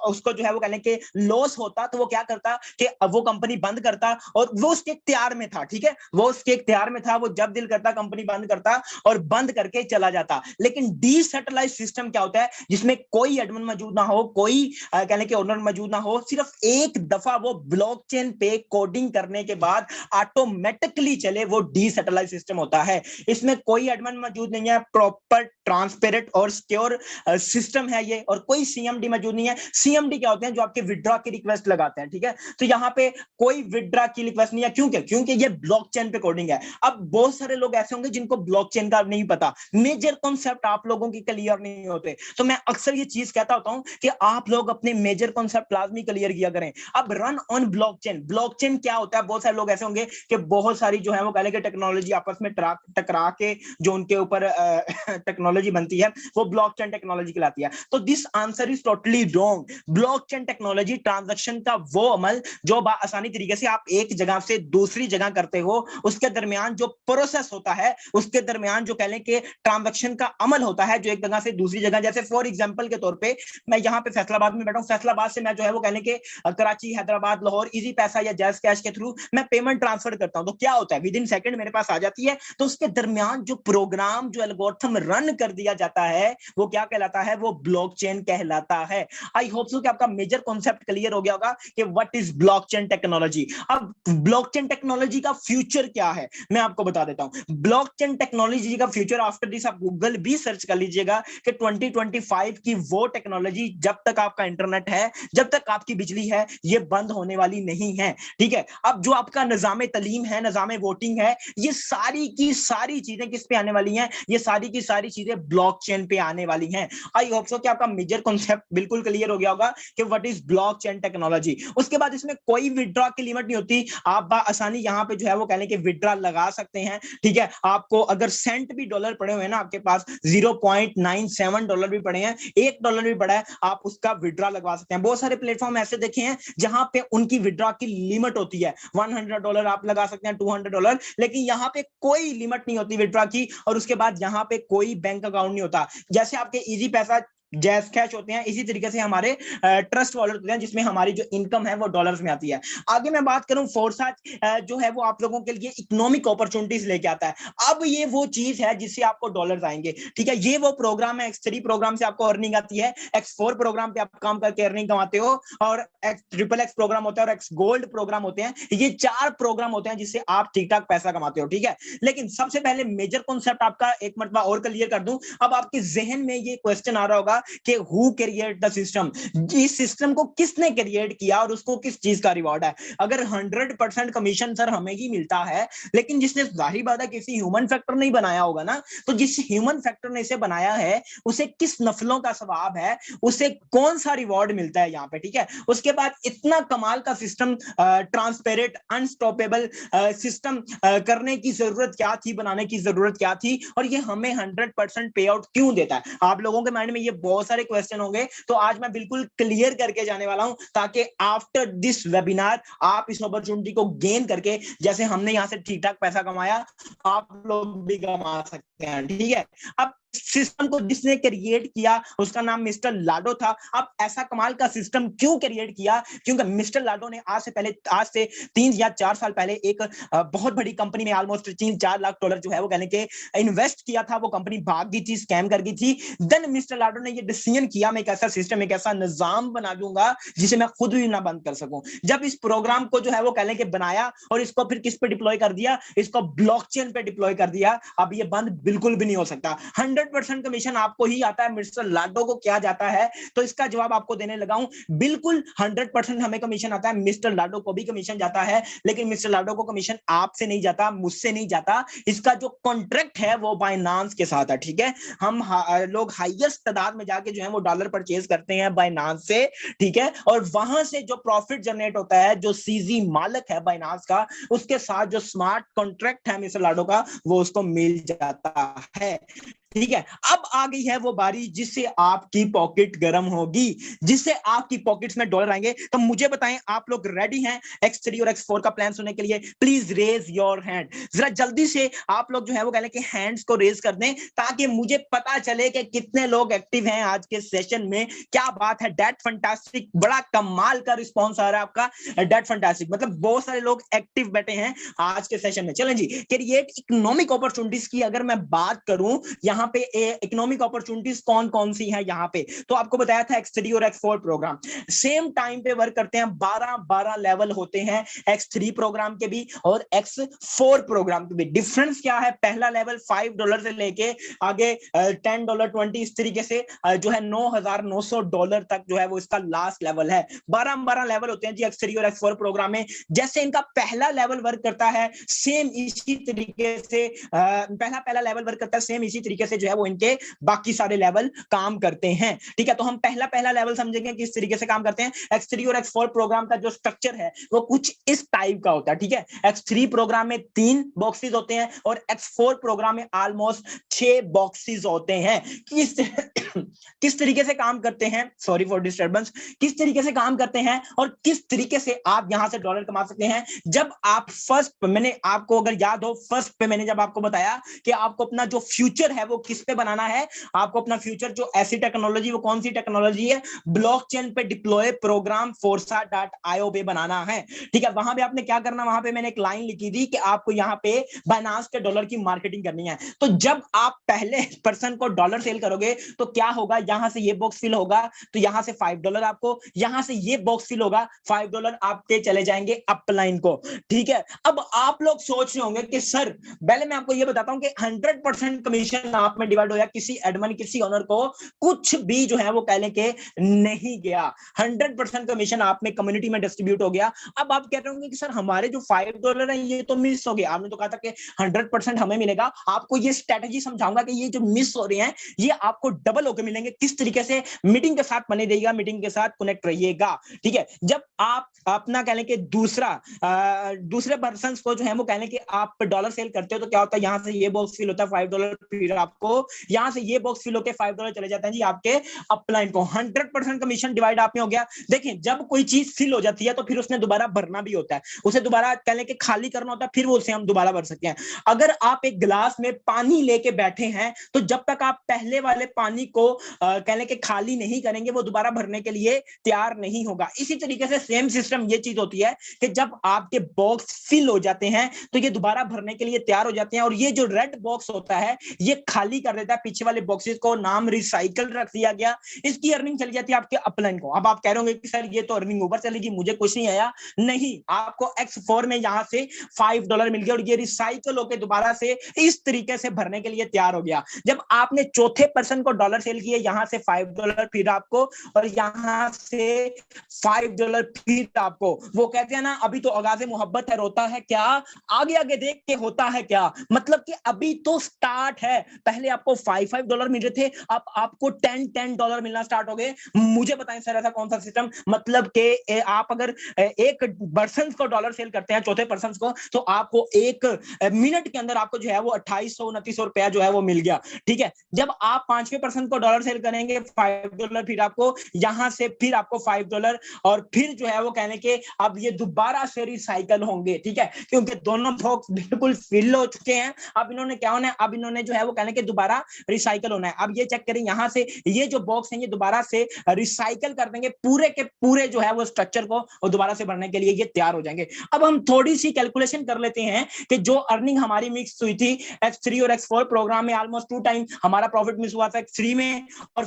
उसको जो है वो कहने के लॉस होता तो वो क्या करता कि वो कंपनी बंद करता, और वो उसके इख्तियार में था, ठीक है, वो उसके इख्तियार में था, वो जब दिल करता कंपनी बंद करता और बंद करके चला जाता। लेकिन डिसेंट्रलाइज्ड सिस्टम क्या होता है, जिसमें कोई एडमिन मौजूद ना हो, कोई कहने के ओनर मौजूद ना हो, सिर्फ एक दफा वो ब्लॉकचेन पे कोडिंग करने के बाद ऑटोमेटिकली चले, वो डिसेंट्रलाइज्ड सिस्टम होता है। इसमें कोई एडमिन मौजूद नहीं है, प्रॉपर ट्रांसपेरेंट और सिक्योर सिस्टम है ये, और कोई सीएमडी मौजूद नहीं है। सीएमडी क्या होते हैं, जो आपके विड्रॉ की रिक्वेस्ट लगाते हैं, ठीक है। तो यहाँ पे कोई विड्रॉ की रिक्वेस्ट नहीं है, क्योंकि ये ब्लॉकचेन पे कोडिंग है। अब बहुत सारे लोग ऐसे होंगे जिनको ब्लॉकचेन का नहीं पता, मेजर कॉन्सेप्ट आप लोगों की क्लियर नहीं होते, तो मैं अक्सर ये चीज कहता होता हूं कि आप लोग अपने मेजर कॉन्सेप्ट लाजमी क्लियर किया करें। अब रन ऑन ब्लॉकचेन, ब्लॉकचेन क्या होता है, बहुत सारे लोग ऐसे होंगे कि बहुत सारी जो है वो कहने के टेक्नोलॉजी आपस में टकरा के जो उनके ऊपर टेक्नोलॉजी बनती है वो ब्लॉकचेन टेक्नोलॉजी कहलाती है। तो this answer is totally wrong. Blockchain technology transaction का वो अमल जो आसानी तरीके से आप एक जगह से दूसरी जगह करते हो, उसके दरमियान जो प्रोसेस होता है, उसके दरमियान जो कह लें कि ट्रांजैक्शन का अमल होता है, जो एक जगह से दूसरी जगह, जैसे फॉर एग्जांपल के तौर पे मैं यहाँ पे फैसलाबाद में बैठा हूँ, फैसलाबाद से मैं जो है वो कहने के कराची, हैदराबाद, लाहौर इजी पैसा या जैज कैश के थ्रू मैं पेमेंट ट्रांसफर करता हूं, तो क्या होता है, विद इन सेकंड मेरे पास आ जाती है। तो उसके दरमियान जो प्रोग्राम, जो एल्गोरिथम रन कर दिया जाता है, वो क्या कहलाता है, वो ब्लॉकचेन कहलाता है। आई होप सो कि आपका मेजर कॉन्सेप्ट क्लियर हो गया होगा कि व्हाट इज ब्लॉकचेन टेक्नोलॉजी। अब ब्लॉकचेन टेक्नोलॉजी का फ्यूचर क्या है, मैं आपको बता देता हूं। ब्लॉकचेन टेक्नोलॉजी का फ्यूचर, आफ्टर दिस आप गूगल भी सर्च कर लीजिएगा कि 2025 की वो टेक्नोलॉजी, जब तक आपका इंटरनेट है, जब तक आपकी बिजली है, ये बंद होने वाली नहीं है, ठीक है। अब जो आपका निजाम तलीम है, निजाम वोटिंग है, ये सारी की सारी चीजें किस पे आने वाली हैं, ये सारी की सारी चीजें ब्लॉकचेन पे आने वाली हैं। आई होप सो कि आपका मेजर कॉन्सेप्ट बिल्कुल क्लियर हो गया होगा कि व्हाट इज ब्लॉकचेन टेक्नोलॉजी। उसके बाद इसमें कोई विड्रॉ की लिमिट नहीं होती, आप आसानी यहाँ पे जो है वो कहने के विड्रॉ लगा सकते हैं, ठीक है। आपको अगर सेंट भी डॉलर पड़े हुए हैं ना, आपके पास 0.97 डॉलर भी पड़े हैं, $1 भी पड़ा है, आप उसका विड्रॉ लगवा सकते हैं। बहुत सारे प्लेटफॉर्म ऐसे देखे हैं जहां पे उनकी विड्रॉ की लिमिट होती है, $100 आप लगा सकते हैं, $200, लेकिन यहाँ पे कोई लिमिट नहीं होती विड्रॉ की। और उसके बाद यहाँ पे कोई बैंक अकाउंट नहीं होता, जैसे आपके इजी पैसा, जैज कैश होते हैं, इसी तरीके से हमारे ट्रस्ट वॉलेट होते हैं, जिसमें हमारी जो इनकम है वो डॉलर्स में आती है। आगे मैं बात करूं, फोरसाज जो है वो आप लोगों के लिए इकोनॉमिक अपॉर्चुनिटीज लेके आता है। अब ये वो चीज है जिससे आपको डॉलर्स आएंगे, ठीक है। ये वो प्रोग्राम है, X3 प्रोग्राम से आपको अर्निंग आती है, X4 प्रोग्राम पे आप काम करके अर्निंग कमाते हो, और XXX प्रोग्राम होता है, और X गोल्ड प्रोग्राम होते हैं। ये 4 प्रोग्राम होते हैं जिससे आप ठीक ठाक पैसा कमाते हो, ठीक है। लेकिन सबसे पहले मेजर कॉन्सेप्ट आपका एक मरतबा और क्लियर कर दूं। अब आपके जहन में ये क्वेश्चन आ रहा होगा कि हु क्रिएट द सिस्टम, इस सिस्टम को किसने क्रिएट किया और उसको किस चीज का रिवॉर्ड है। अगर 100% कमीशन सर हमें ही मिलता है, लेकिन जिसने, जाहिर बात है, किसी ह्यूमन फैक्टर नहीं बनाया होगा ना, तो जिस ह्यूमन फैक्टर ने इसे बनाया है उसे किस नफलों का सवाब है, उसे कौन सा रिवॉर्ड मिलता है यहाँ पे, ठीक है। उसके बाद इतना कमाल का सिस्टम, ट्रांसपेरेंट, अनस्टॉपेबल सिस्टम करने की जरूरत क्या थी, बनाने की जरूरत क्या थी, और ये हमें 100% पे आउट क्यों देता है। आप लोगों के माइंड में ये बहुत सारे क्वेश्चन होंगे, तो आज मैं बिल्कुल क्लियर करके जाने वाला हूं, ताकि आफ्टर दिस वेबिनार आप इस अपॉर्चुनिटी को गेन करके, जैसे हमने यहां से ठीक ठाक पैसा कमाया, आप लोग भी कमा सकते हैं, ठीक है। अब सिस्टम को जिसने क्रिएट किया उसका नाम मिस्टर लाडो था। अब ऐसा कमाल का सिस्टम क्यों क्रिएट किया? क्योंकि मिस्टर लाडो ने आज से 3 या 4 साल पहले एक बहुत बड़ी कंपनी में ऑलमोस्ट 3-4 लाख डॉलर जो है वो कहने के इन्वेस्ट किया था। वो कंपनी भाग गई थी, स्कैम कर गई थी। देन मिस्टर लाडो ने ये डिसीजन किया, मैं एक ऐसा सिस्टम, एक ऐसा निजाम बना दूंगा जिसे मैं खुद भी ना बंद कर सकूं। जब इस प्रोग्राम को जो है वो कहने के बनाया और इसको फिर किस पे डिप्लॉय कर दिया? इसको ब्लॉकचेन पे डिप्लॉय कर दिया। अब ये बंद बिल्कुल भी नहीं हो सकता। 100% कमीशन आपको ही आता है, मिस्टर लाडो को क्या जाता है? तो इसका जवाब आपको देने लगा हूं, बिल्कुल 100% हमें कमीशन आता है, मिस्टर लाडो को भी कमीशन जाता है। लेकिन मिस्टर लाडो को कमीशन आपसे नहीं जाता, मुझसे नहीं जाता। इसका जो कॉन्ट्रैक्ट है वो बाइनांस के साथ है, ठीक है। हम लोग हाईएस्ट तादाद में जाके जो है वो डॉलर परचेज करते हैं बाइनांस से, ठीक है। और वहां से जो प्रॉफिट जनरेट होता है, जो सीजी मालिक है बाइनांस का, उसके साथ जो स्मार्ट कॉन्ट्रैक्ट है मिस्टर लाडो का, वो उसको मिल जाता है, ठीक है। अब आ गई है वो बारी जिससे आपकी पॉकेट गर्म होगी, जिससे आपकी पॉकेट्स में डॉलर आएंगे। तो मुझे बताएं, आप लोग रेडी हैं X3 और X4 का प्लान सुनने के लिए? Please raise your hand. जरा जल्दी से आप लोग जो है वो कह लें कि हैंड्स को रेज कर दें, ताकि मुझे पता चले कि कितने लोग एक्टिव हैं आज के सेशन में। क्या बात है, डेट फंटास्टिक, बड़ा कमाल का रिस्पॉन्स आ रहा है आपका। डेट फंटास्टिक मतलब बहुत सारे लोग एक्टिव बैठे हैं आज के सेशन में। चलें जी, क्रिएट इकोनॉमिक अपॉर्चुनिटीज की अगर मैं बात करूं, यहाँ पे इकोनॉमिक अपॉर्चुनिटीज कौन कौन सी है यहाँ पे, तो आपको बताया था X3 और X4 प्रोग्राम सेम टाइम पे वर्क करते हैं। 12-12 लेवल होते हैं X3 प्रोग्राम के भी और X4 प्रोग्राम के भी। डिफरेंस क्या है? पहला लेवल $5 से लेके आगे $10, $20 इस तरीके से जो है $9,900 तक जो है वो इसका लास्ट लेवल है। 12-12 लेवल होते हैं जी X3 और X4 प्रोग्राम में। जैसे इनका पहला लेवल वर्क करता है सेम इसी तरीके से पहला लेवल वर्क करता है सेम इसी तरीके से जो है वो इनके बाकी सारे लेवल काम करते हैं, ठीक है। तो हम पहला लेवल समझेंगे किस तरीके से काम करते हैं। X3 और X4 प्रोग्राम का जो स्ट्रक्चर है वो कुछ इस टाइप का होता है, ठीक है। X3 प्रोग्राम में 3 बॉक्सेस होते हैं और X4 प्रोग्राम में ऑलमोस्ट 6 बॉक्सेस होते हैं। किस तरीके से काम करते हैं, सॉरी फॉर डिस्टर्बेंस, किस तरीके से काम करते हैं और किस तरीके से आप यहां से डॉलर कमा सकते हैं। जब आप मैंने आपको अगर याद हो, फर्स्ट पे मैंने जब आपको बताया कि आपको अपना जो फ्यूचर है वो किस पे बनाना है, आपको अपना फ्यूचर जो ऐसी टेक्नोलॉजी, वो कौन सी टेक्नोलॉजी है, ब्लॉकचेन पे डिप्लॉय प्रोग्राम forsa.io पे बनाना है, ठीक है। वहां पे आपने क्या करना, वहां पे मैंने एक लाइन लिखी थी कि आपको यहां पे बाइनांस के डॉलर की मार्केटिंग करनी है। तो जब आप पहले पर्सन को डॉलर सेल करोगे तो क्या होगा, यहां से ये बॉक्स फिल होगा तो यहां से $5 आपको, यहां से ये बॉक्स फिल होगा $5 आपके चले जाएंगे अपलाइन को, ठीक है। अब आप लोग सोच रहे होंगे कि सर, पहले मैं आपको ये बताता हूं कि 100% कमीशन आप में डिवाइड हो गया, किसी एडमिन किसी ओनर को कुछ भी जो है वो कह लें कि नहीं गया। 100% कमीशन आप में कम्युनिटी में डिस्ट्रीब्यूट हो गया। अब आप कह रहे होंगे कि सर हमारे जो $5 है ये तो मिस हो गए। आपने तो कहा था कि 100% हमें मिलेगा। आपको ये स्ट्रेटजी समझाऊंगा कि ये जो मिस हो रहे हैं ये आपको डबल होकर मिलेंगे। किस तरीके से, मीटिंग के साथ बने रहिएगा, मीटिंग के साथ कनेक्ट रहिएगा, ठीक है। जब आप अपना कह लें कि दूसरे पर्सन को जो है वो कह लें कि आप डॉलर सेल करते हो तो क्या होता है, यहां से ये बॉक्स फिल होता है $5, फिर आपको यहां से ये बॉक्स फिल होकर $5 चले जाते हैं जी आपके अपलाइन को। 100% कमीशन डिवाइड आप में हो गया। देखिए, जब कोई चीज फिल हो जाती है तो फिर उसने दोबारा भरना भी होता है, उसे दोबारा कह लें कि खाली करना होता है, फिर वो उसे हम दोबारा भर सकते हैं। अगर आप एक गिलास में पानी लेके बैठे हैं तो जब तक आप पहले वाले पानी को कह लें कि खाली नहीं करेंगे वो दोबारा भरने के लिए तैयार नहीं होगा। इसी तरीके से सेम सिस्टम ये चीज होती है कि जब आपके बॉक्स फिल हो जाते हैं तो ये दोबारा भरने के लिए तैयार हो जाते हैं, और ये जो रेड बॉक्स होता है ये खाली कर देता है पीछे वाले बॉक्सेस को, नाम रिसाइकल रख दिया गया। इसकी अर्निंग चली जाती है आपके अपलाइन को। अब आप कह रहे होंगे कि सर ये तो अर्निंग ऊपर चलेगी, मुझे कुछ नहीं आया। नहीं, आपको X4 में यहां से $5 मिल गया और ये रिसाइकल होकर दोबारा से इस तरीके से भरने के लिए तैयार हो गया। जब आपने चौथे पर्सन को डॉलर सेल किए, यहां से $5 फिर आपको, और यहां से $5 फिर आपको। वो कहते हैं ना, अभी तो आगाज़े मोहब्बत है, रोता है क्या, आगे आगे देख के होता है क्या। मतलब कि अभी तो स्टार्ट है। पहले आपको $5 मिल रहे थे, अब आपको $10 मिलना स्टार्ट हो गए। मुझे बताएं सर, ऐसा कौन सा सिस्टम, मतलब कि आप अगर एक पर्सन को डॉलर सेल करते हैं, चौथे पर्सन को, तो आपको 1 मिनट के अंदर आपको जो है वो 2800-2900 रुपया जो है वो मिल गया, ठीक है। जब आप 5वें पर्सन को डॉलर सेल करेंगे $5, फिर आपको यहाँ से फिर आपको $5 और फिर जो है वो कहने के अब ये दोबारा से रिसाइकल होंगे, ठीक है, क्योंकि दोनों बॉक्स बिल्कुल फिल हो चुके हैं। अब इन्होंने क्या होना है, अब इन्होंने जो है वो कहने के दोबारा रिसाइकल होना है। अब ये चेक करें, यहाँ से ये जो बॉक्स है ये दोबारा से रिसाइकल कर देंगे पूरे के पूरे जो है वो स्ट्रक्चर को, और दोबारा से भरने के लिए ये तैयार हो जाएंगे। अब हम थोड़ी सी कैलकुलेशन कर लेते हैं कि जो अर्निंग हमारी मिक्स हुई थी X3 और X4 प्रोग्राम में, ऑलमोस्ट 2 टाइम हमारा प्रॉफिट मिस हुआ था X3 में, और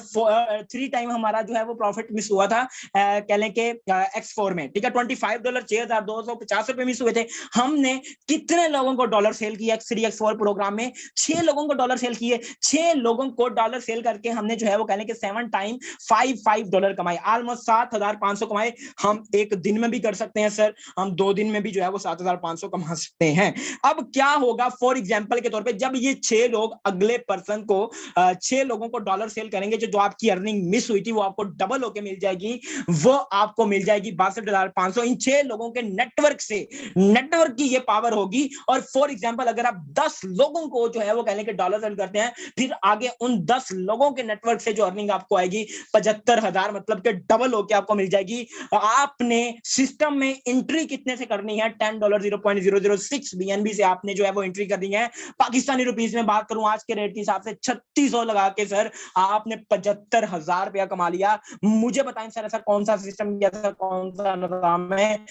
3 टाइम हमारा जो है वो प्रॉफिट मिस हुआ था कह लें कि X4 में, ठीक है। $25 $6,250 रुपए मिस हुए थे। हमने कितने लोगों को डॉलर सेल किया X3 X4 प्रोग्राम में? 6 लोगों को डॉलर सेल किए। 6 लोगों को डॉलर सेल करके हमने जो है वो कह लें कि 7 टाइम $5 कमाए, ऑलमोस्ट 7,500 कमाए। हम एक दिन में भी कर सकते हैं सर, हम 2 दिन में भी जो है वो 7,500 कमा सकते हैं। अब क्या होगा, फॉर एग्जांपल के तौर पे, जब ये 6 लोग अगले पर्सन को 6 लोगों को डॉलर सेल करेंगे, जो आपकी अर्निंग मिस हुई थी वो आपको डबल होके मिल जाएगी, वो आपको मिल जाएगी 62,500। इन 6 लोगों के नेटवर्क से, नेटवर्क की ये पावर होगी। और फॉर एग्जांपल अगर आप 10 लोगों को जो है वो कहने के डॉलर सेल करते हैं, फिर आगे उन 10 लोगों के नेटवर्क से जो अर्निंग आपको आएगी 75,000, मतलब कि डबल होके आपको मिल जाएगी। आपने सिस्टम में एंट्री कितने से करनी है? $10 0.006 BNB से आपने जो है वो एंट्री करनी है। पाकिस्तानी रुपीस में बात करूं आज के रेट के हिसाब से 3600 लगा के सर आपने 75,000 रुपया कमा लिया। मुझे बताएं सर, ऐसा कौन सा सिस्टम, ऐसा कौन सा निजाम है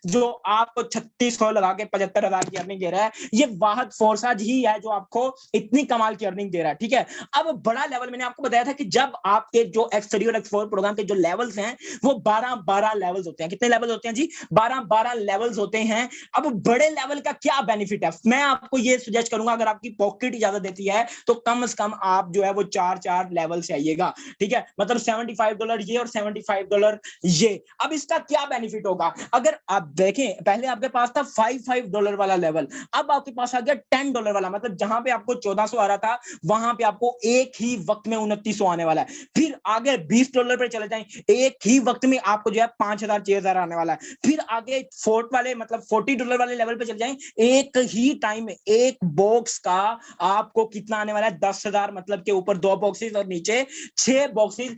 जो आपको 3600 लगा के 75,000 की अर्निंग दे रहा है? ये वाहद फोर्साज ही है जो आपको इतनी कमाल की अर्निंग दे रहा है, ठीक है। अब बड़ा लेवल, मैंने आपको बताया था कि जब आपके जो X3 और X4 प्रोग्राम के जो लेवल्स हैं वो 12 लेवल्स होते हैं। कितने लेवल होते हैं जी? 12 लेवल्स होते हैं। अब बड़े लेवल का क्या बेनिफिट है? मैं आपको ये सजेस्ट करूंगा, अगर आपकी पॉकेट इजाजत देती है तो कम से कम आप जो है वो 4 लेवल से आइएगा, ठीक है। मतलब $75 ये और $75 ये। अब इसका क्या बेनिफिट होगा? अगर आप देखें, पहले आपके पास था $5 वाला लेवल, अब आपके पास आ गया $10 वाला, मतलब जहां पे आपको 1400 आ रहा था वहां पे आपको एक ही वक्त में 2900 आने वाला है। फिर आगे $20 पे चले जाएं, एक ही वक्त में आपको जो है 5,000 6,000 आने वाला है। फिर आगे फोर्थ वाले मतलब $40 वाले लेवल पे चले जाएं, एक ही टाइम में एक बॉक्स का आपको कितना आने वाला है? 10,000, मतलब के ऊपर 2 बॉक्सेस और नीचे 6 बॉक्सेस।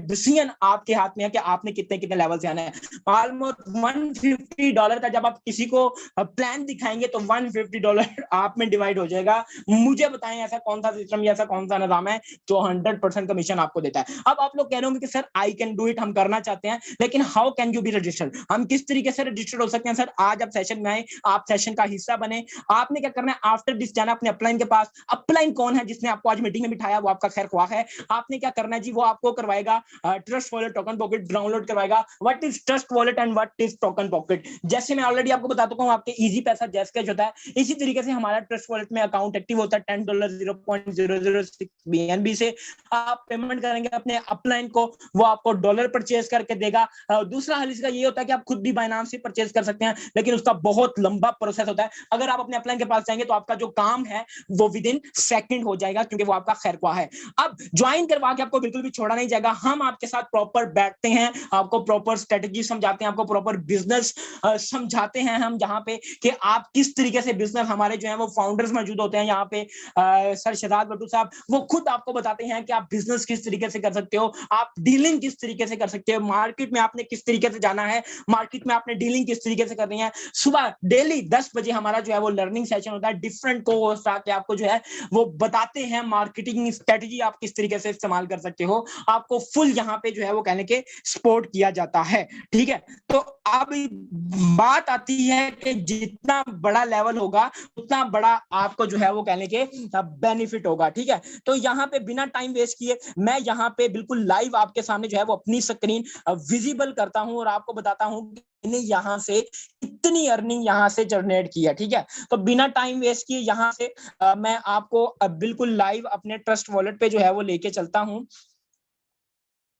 डिसीजन आपके हाथ में है कि आपने कितने कितने लेवल से आना है। ऑलमोस्ट $150 का जब आप किसी को प्लान दिखाएंगे तो $150 आप में डिवाइड हो जाएगा। मुझे बताएं ऐसा कौन सा सिस्टम या ऐसा कौन सा निजाम है जो 100% कमीशन आपको देता है? अब आप लोग कह रहे होंगे कि sir I can do it, हम करना चाहते हैं, लेकिन how can you be registered? हम किस तरीके से रजिस्टर्ड हो सकते हैं? सर आज आप सेशन में आए, आप सेशन का हिस्सा बने, आपने क्या करना है? आफ्टर दिस जाना अपने अपलाइन के पास। अपलाइन कौन है जिसने आपको आज मीटिंग में बिठाया? वो आपका खैर ख्वाह है। आपने क्या करना है जी? वो आपको करवाएगा Trust Wallet token pocket download करवाएगा। What is Trust Wallet and what is token pocket? जैसे मैं ऑलरेडी आपको बता चुका हूं, आपके इजी पैसा जैस कैश होता है, इसी तरीके से हमारा ट्रस्ट वॉलेट में अकाउंट एक्टिव होता है। $10 0.006 BNB से आप पेमेंट करेंगे अपने अपलाइन को, वो आपको डॉलर परचेज करके देगा। दूसरा हल इसका ये होता है कि आप खुद भी बाइनांस से परचेज कर सकते हैं, लेकिन उसका बहुत लंबा प्रोसेस होता है। अगर आप अपने अपलाइन के पास जाएंगे तो आपका जो काम है वो विद इन सेकंड हो जाएगा, क्योंकि वो आपका खैरख्वाह है। अब ज्वाइन करवा के आपको बिल्कुल भी छोड़ा नहीं जाएगा। हम आपके साथ प्रॉपर बैठते हैं, आपको प्रॉपर स्ट्रेटजी समझाते हैं, आपको प्रॉपर बिजनेस समझाते हैं हम, जहां पे कि आप किस तरीके से बिजनेस, हमारे जो है वो फाउंडर्स मौजूद होते हैं यहाँ पे, सर शहजाद भट्टू साहब, वो खुद आपको बताते हैं कि आप बिजनेस किस तरीके से कर सकते हो, आप डीलिंग किस तरीके से कर सकते हो, मार्केट में आपने किस तरीके से जाना है, मार्केट में आपने डीलिंग किस तरीके से करनी है। सुबह डेली 10 बजे हमारा जो है वो लर्निंग सेशन होता है। डिफरेंट कोर्स आके आपको जो है वो बताते हैं मार्केटिंग स्ट्रेटजी आप किस तरीके से इस्तेमाल कर सकते हो। आपको फुल यहाँ पे जो है वो कहने के सपोर्ट किया जाता है, ठीक है। तो अब बात आती है कि जितना बड़ा लेवल होगा उतना बड़ा आपको जो है वो कहने के बेनिफिट होगा, ठीक है। तो यहाँ पे बिना टाइम वेस्ट किए मैं यहाँ पे बिल्कुल लाइव आपके सामने जो है वो अपनी स्क्रीन विजिबल करता हूं और आपको बताता हूं कि यहाँ से कितनी अर्निंग यहाँ से जनरेट की है, ठीक है। तो बिना टाइम वेस्ट किए यहाँ से मैं आपको बिल्कुल लाइव अपने ट्रस्ट वॉलेट पे जो है वो लेके चलता हूं।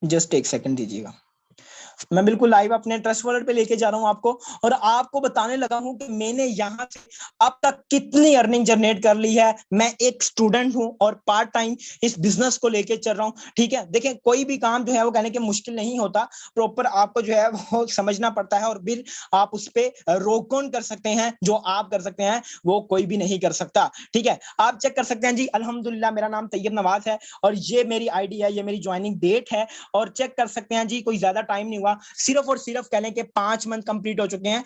जस्ट एक सेकंड दीजिएगा। मैं बिल्कुल लाइव अपने ट्रस्ट वॉलेट पे लेके जा रहा हूं आपको, और आपको बताने लगा हूं कि मैंने यहां से अब तक कितनी अर्निंग जनरेट कर ली है। मैं एक स्टूडेंट हूं और पार्ट टाइम इस बिजनेस को लेके चल रहा हूं। ठीक है, देखिए कोई भी काम जो है वो कहने के मुश्किल नहीं होता, प्रॉपर आपको जो है वो समझना पड़ता है, और फिर आप उस पर रोक कौन कर सकते हैं, जो आप कर सकते हैं वो कोई भी नहीं कर सकता। ठीक है, आप चेक कर सकते हैं जी, अल्हम्दुलिल्लाह मेरा नाम तैयब नवाज है और ये मेरी आईडी है, ये मेरी ज्वाइनिंग डेट है, और चेक कर सकते हैं जी कोई ज्यादा टाइम नहीं हुआ, सिर्फ और सिर्फ कहने के 5 मंथ कंप्लीट हो चुके हैं।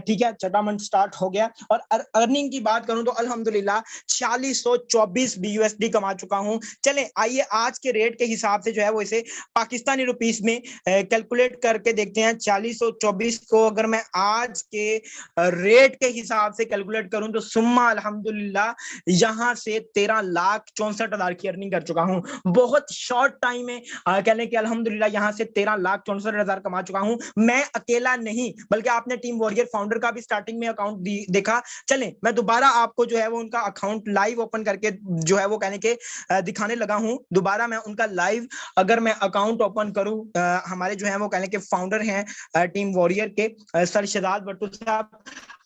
ठीक है, छठा मंथ स्टार्ट हो गया, और अर्निंग की बात करूं तो अल्हम्दुलिल्लाह 4624 BUSD कमा चुका हूं। चले आइए आज के रेट के हिसाब से जो है वो इसे पाकिस्तानी रुपीस में कैलकुलेट करके देखते हैं। 4624 को अगर मैं आज के रेट के हिसाब से कैलकुलेट करूं तो सुम्मा अल्हम्दुलिल्लाह यहां से 13,64,000 की अर्निंग कर चुका हूं। बहुत शॉर्ट टाइम में कह लें कि अल्हम्दुलिल्लाह यहां से 13,64,000 कमा चुका हूं। मैं अकेला नहीं, बल्कि आपने टीम वॉरियर फाउंडर का भी स्टार्टिंग में अकाउंट देखा। चलें मैं दोबारा आपको जो है वो उनका अकाउंट लाइव ओपन करके जो है वो कहने के दिखाने लगा हूं। दोबारा मैं उनका लाइव अगर मैं अकाउंट ओपन करूं, हमारे जो है वो कहने के फाउंडर हैं टीम वॉरियर के सर शहजाद भट्टू साहब,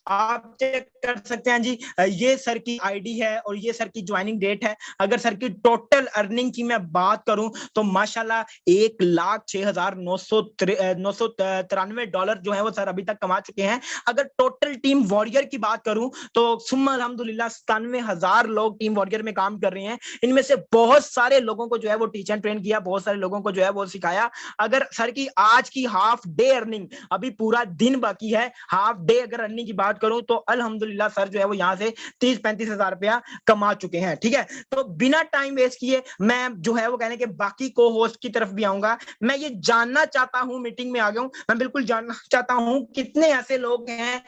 आप चेक कर सकते हैं जी, ये सर की आईडी है और ये सर की ज्वाइनिंग डेट है। अगर सर की टोटल अर्निंग की मैं बात करूं तो माशाल्लाह $1,06,993 जो है वो सर अभी तक कमा चुके हैं। अगर टोटल टीम वॉरियर की बात करूं तो सुम्मा अल्हम्दुलिल्लाह 97,000 लोग टीम वॉरियर में काम कर रहे हैं। इनमें से बहुत सारे लोगों को जो है वो टीच एंड ट्रेन किया, बहुत सारे लोगों को जो है वो सिखाया। अगर सर की आज की हाफ डे अर्निंग, अभी पूरा दिन बाकी है, हाफ डे अगर अर्निंग की बात करूं तो अल्हम्दुलिल्लाह सर जो है वो यहां से 30-35 हजार रुपया कमा चुके हैं। ठीक है, तो बिना टाइम वेस्ट किए मैं जो है वो कहने के बाकी को होस्ट की तरफ भी आऊंगा। मैं ये जानना चाहता हूं, मीटिंग में आ गया हूं, मैं बिल्कुल जानना चाहता हूं कितने ऐसे लोग हैं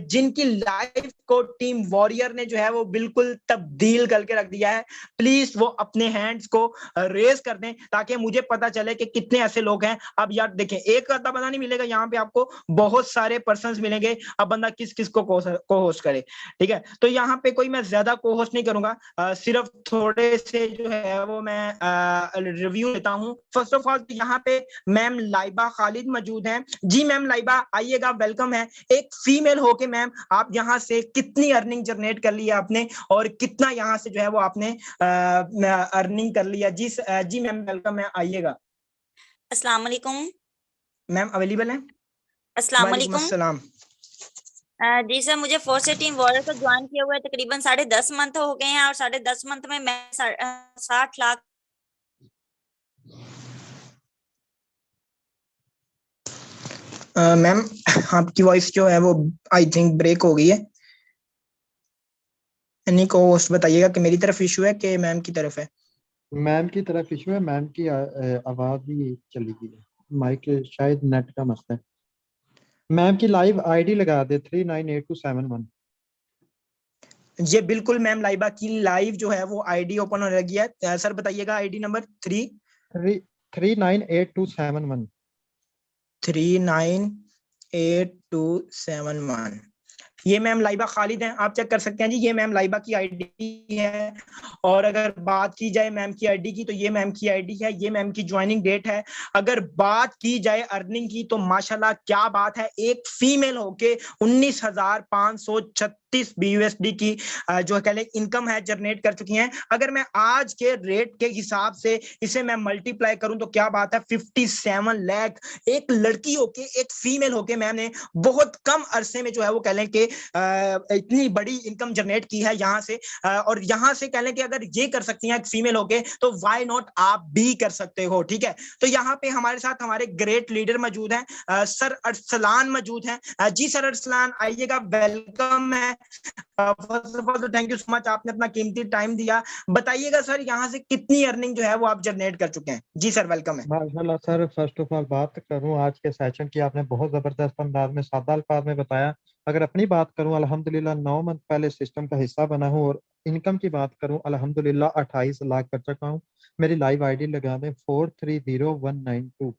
जिनकी लाइफ को टीम वॉरियर ने जो है वो बिल्कुल तब्दील करके रख दिया है। प्लीज वो अपने हैंड्स को रेज कर दें ताकि मुझे पता चले कि कितने ऐसे लोग हैं। अब यार देखें, एक का पता नहीं मिलेगा, यहाँ पे आपको बहुत सारे पर्संस मिलेंगे। अब बंदा किस किस को होस्ट करे। ठीक है, तो यहाँ पे कोई मैं ज्यादा को होस्ट नहीं करूंगा, सिर्फ थोड़े से जो है वो मैं रिव्यू लेता हूँ। फर्स्ट ऑफ ऑल यहाँ पे मैम लाइबा खालिद मौजूद हैं। जी मैम लाइबा आइएगा, वेलकम है। एक फीमेल होके मैम आप यहाँ से कितनी अर्निंग जनरेट कर ली है आपने, और कितना यहाँ से जो है वो आपने अर्निंग कर लिया। जी मैम वेलकम है, आइएगा। अस्सलाम वालेकुम। मैम अवेलेबल है? अस्सलाम वालेकुम वालेकुम। अस्सलाम। जी सर, मुझे फोर्स से टीम वॉरियर को ज्वाइन किया हुआ है तकरीबन 10.5 मंथ हो गए हैं, और 10.5 मंथ में मैं 60 लाख। मैम आपकी वॉइस जो है वो आई थिंक ब्रेक हो गई है। एनी को होस्ट बताइएगा कि मेरी तरफ इशू है कि मैम की तरफ है। मैम की तरफ इशू है, मैम की आवाज ही चली गई है, माइक शायद नेट का मसला है। मैम की लाइव आईडी लगा दे 398271। ये बिल्कुल मैम लाइबा की लाइव जो है वो आईडी ओपन होने लगी है। सर बताइएगा आईडी नंबर 398271। 398271। ये मैम लाइबा खालिद हैं, आप चेक कर सकते हैं जी, ये मैम लाइबा की आईडी है। और अगर बात की जाए मैम की आईडी की तो ये मैम की आईडी है, ये मैम की ज्वाइनिंग डेट है। अगर बात की जाए अर्निंग की तो माशाल्लाह क्या बात है, एक फीमेल होके 19,536 BUSD की जो कह लें इनकम है जनरेट कर चुकी हैं। अगर मैं आज के रेट के हिसाब से इसे मैं मल्टीप्लाई करूं तो क्या बात है, 57 लाख एक लड़की होके, एक फीमेल होके मैम ने बहुत कम अरसे में जो है वो कह लें कि इतनी बड़ी इनकम जनरेट की है यहाँ से। और यहाँ से कह लें कि अगर ये कर सकती हैं एक फीमेल होके तो व्हाई नॉट आप भी कर सकते हो। ठीक है, तो यहाँ पे हमारे साथ हमारे ग्रेट लीडर मौजूद हैं, सर अरसलान मौजूद हैं। जी सर अरसलान आइएगा, वेलकम है। फर्स्ट ऑफ ऑल तो थैंक यू सो मच, आपने अपना कीमती टाइम दिया। बताइएगा सर यहाँ से कितनी अर्निंग जो है वो आप जनरेट कर चुके हैं। जी सर वेलकम है। माशाल्लाह सर, फर्स्ट ऑफ ऑल बात करूं आज के सेशन की, आपने बहुत जबरदस्त अंदाज में सादा अल्फाज में बताया। अगर अपनी बात करूं अल्हम्दुलिल्लाह 9 मंथ पहले सिस्टम का हिस्सा बना हूं, और इनकम की बात करूं अल्हम्दुलिल्लाह 28 लाख कर चुका हूं। मेरी लाइव आईडी लगा दें 430192।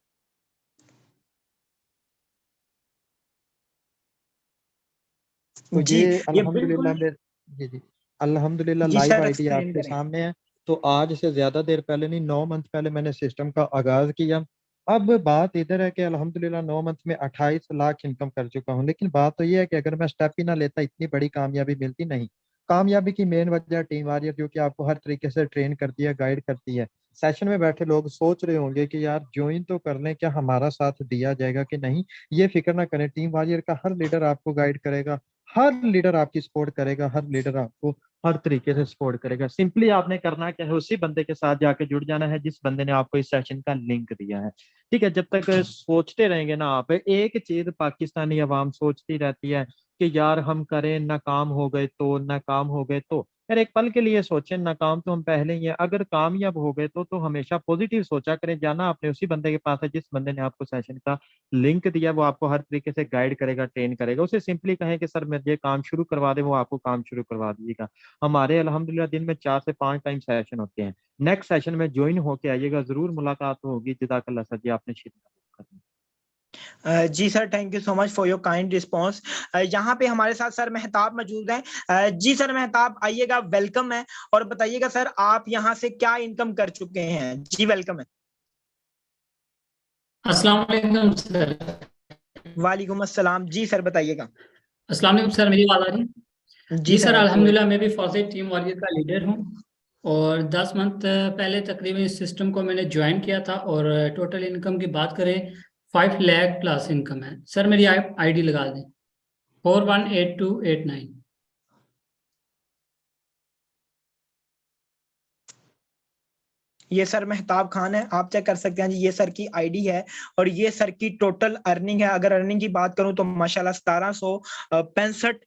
तो जी ये ये अल्हम्दुलिल्लाह बिल्कुल जी अल्हम्दुलिल्लाह जी लाइव सर आईडी एक्सप्लेन आपके करें। सामने है। तो आज से ज्यादा देर पहले नहीं, 9 मंथ पहले मैंने सिस्टम का आगाज किया। अब बात इधर है कि अल्हम्दुलिल्लाह 9 मंथ में 28 लाख इनकम कर चुका हूँ, लेकिन बात तो ये है कि अगर मैं स्टेप ही ना लेता इतनी बड़ी कामयाबी मिलती नहीं। कामयाबी की मेन वजह टीम वारियर, जो कि आपको हर तरीके से ट्रेन करती है, गाइड करती है। सेशन में बैठे लोग सोच रहे होंगे कि यार ज्वाइन तो कर लें, क्या हमारा साथ दिया जाएगा कि नहीं। ये फिक्र ना करें, टीम वारियर का हर लीडर आपको गाइड करेगा, हर लीडर आपकी सपोर्ट करेगा, हर लीडर आपको हर तरीके से सपोर्ट करेगा। सिंपली आपने करना क्या है, उसी बंदे के साथ जाके जुड़ जाना है जिस बंदे ने आपको इस सेशन का लिंक दिया है। ठीक है, जब तक सोचते रहेंगे ना आप, एक चीज पाकिस्तानी अवाम सोचती रहती है कि यार हम करें, नाकाम हो गए तो, नाकाम हो गए तो। यार एक पल के लिए सोचें, नाकाम तो हम पहले ही हैं, अगर कामयाब हो गए तो हमेशा पॉजिटिव सोचा करें। जाना आपने उसी बंदे के पास है जिस बंदे ने आपको सेशन का लिंक दिया, वो आपको हर तरीके से गाइड करेगा, ट्रेन करेगा। उसे सिंपली कहें कि सर मुझे काम शुरू करवा दे, वो आपको काम शुरू करवा दीजिएगा। हमारे अल्हम्दुलिल्लाह दिन में 4 से 5 टाइम सेशन होते हैं। नेक्स्ट सेशन में ज्वाइन होके आइएगा, जरूर मुलाकात होगी। जज़ाकल्लाह सर जी, आपने जी sir, thank you so much for your kind response. यहाँ पे हमारे साथ सर मेहताब मौजूद हैं। जी सर मेहताब, आइएगा, वेलकम है। और बताइएगा सर, आप यहाँ से क्या इनकम कर चुके हैं? जी वेलकम है। अस्सलाम वालेकुम सर। वालेकुम अस्सलाम। जी सर बताइएगा। अस्सलाम वालेकुम सर, मेरी आवाज आ रही है? जी जी सर, आपको अल्हम्दुलिल्लाह मैं भी फॉसेट टीम वॉरियर का लीडर हूँ। और 10 मंथ पहले तकरीबन इस सिस्टम को मैंने ज्वाइन किया था। और टोटल इनकम की बात करें 5 लाख प्लस इनकम है। सर मेरी आईडी लगा दें, 418289। ये सर मेहताब खान है, आप चेक कर सकते हैं जी, ये सर की आईडी है और ये सर की टोटल अर्निंग है। अगर अर्निंग की बात करूं तो माशाल्लाह 1765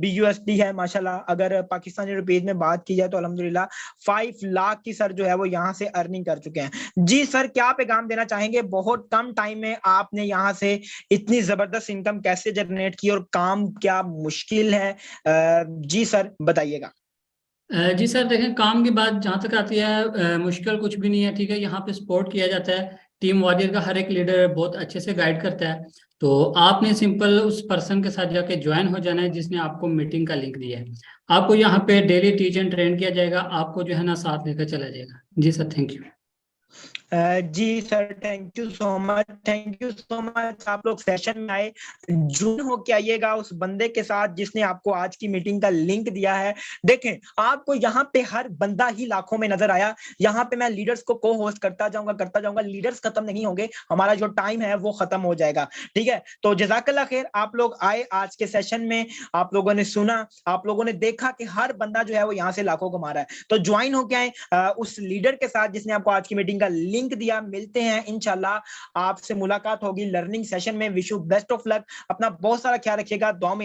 BUSD है माशाल्लाह। अगर पाकिस्तानी रुपीज में बात की जाए तो अल्हम्दुलिल्लाह 5 लाख की सर जो है वो यहाँ से अर्निंग कर चुके हैं। जी सर, क्या पैगाम देना चाहेंगे? बहुत कम टाइम में आपने यहाँ से इतनी जबरदस्त इनकम कैसे जनरेट की और काम क्या मुश्किल है? जी सर बताइएगा। जी सर, देखें, काम की बात जहाँ तक आती है, मुश्किल कुछ भी नहीं है। ठीक है, यहाँ पे सपोर्ट किया जाता है। टीम वॉरियर का हर एक लीडर बहुत अच्छे से गाइड करता है। तो आपने सिंपल उस पर्सन के साथ जाके ज्वाइन हो जाना है जिसने आपको मीटिंग का लिंक दिया है। आपको यहाँ पे डेली टीच एंड ट्रेन किया जाएगा, आपको जो है ना साथ लेकर चला जाएगा। जी सर, थैंक यू। जी sir, thank you so much, thank you so much. आप लोग सेशन में आए, जुड़ होके आइएगा उस बंदे के साथ जिसने आपको आज की मीटिंग का लिंक दिया है। देखें, आपको यहाँ पे हर बंदा ही लाखों में नजर आया। यहाँ पे मैं लीडर्स को को होस्ट करता जाऊंगा। लीडर्स खत्म नहीं होंगे, हमारा जो टाइम है वो खत्म हो जाएगा। ठीक है, तो जज़ाकल्लाह खैर, आप लोग आए आज के सेशन में, आप लोगों ने सुना, आप लोगों ने देखा कि हर बंदा जो है वो यहाँ से लाखों कमा रहा है। तो ज्वाइन होके आए उस लीडर के साथ जिसने आपको आज की मीटिंग का लिंक दिया। मिलते हैं इंशाल्लाह, आपसे मुलाकात होगी लर्निंग सेशन में। Wish you best of luck, अपना बहुत सारा ख्याल रखिएगा, दुआ में